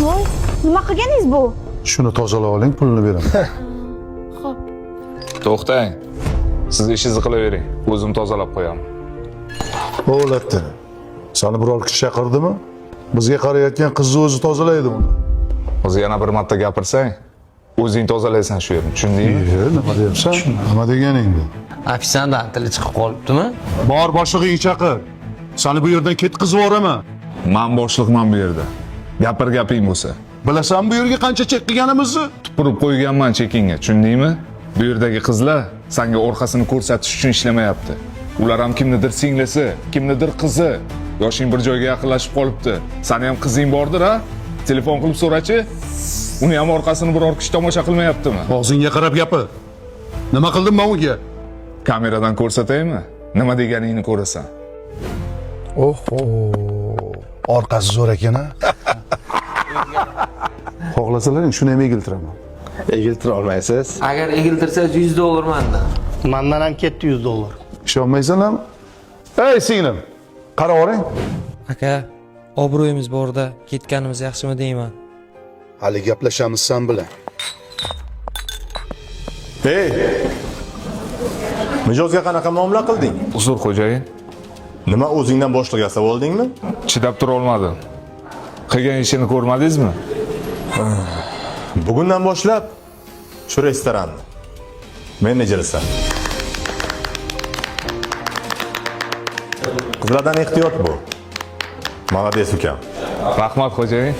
Voy, nima qilganingiz bu? Shuni tozalab oling, pulini beraman. Xo'p. To'xtang. Siz ishingizni qilavering. O'zim tozalab qo'yaman. O'latdi. Seni biror kishi chaqirdimi? Bizga qarayotgan qizni o'zi tozalaydi uni. O'zi yana bir marta gapirsang, o'zing tozalaysan shu yerni. Tushundingmi? Nima deyapsan? Nima deganing bu? Ofitsiantdan tili chiqib qolibdimi? Bor boshlig'ingni chaqir. Seni bu yerdan ketkizib yuboraman. Men boshliqman bu yerda. Gapir gaping bo'lsa. Bilasan bu yerga qancha chek qilganimizni? Tupurib qo'yganman chekingga, tushundingmi? Bu yerdagi qizlar senga orqasini ko'rsatish uchun ishlamayapti. Ular ham kimnidir singlisi, kimnidir qizi. Yoshing bir joyga yaqinlashib qolibdi. Seni ham qizing bordir, ha? Telefon qilib so'rachi. Uni ham orqasini biror kishi tomosha qilmayaptimi? Og'zingga qarab gapir. Nima qildim men unga? Kameradan ko'rsataymi? Nima deganingni ko'rasan. Oho. Orqasi zo'r ekan-a? Xohlasalaring shuni ham egiltiraman. Egiltira olmaysiz. Agar egiltirsangiz $100 mendan. Mendan ham ketdi $100. Ishonmaysanmi? Ey singlim, qarab oling. Aka, obro'yimiz borda ketganimiz yaxshimi deyman. Hali gaplashamiz sen bilan. Hey! Mijozga qanaqa muomala qilding? Uzr xo'jayin, Nima o'zingdan boshliq yasab oldingmi? chidab tura olmadim. Qilgan ishini ko'rmadingizmi? Bugundan boshlab shu restoranni menejerisan. Qizlardan ehtiyot bo'l. Молодец ukam. Rahmat xo'jayin.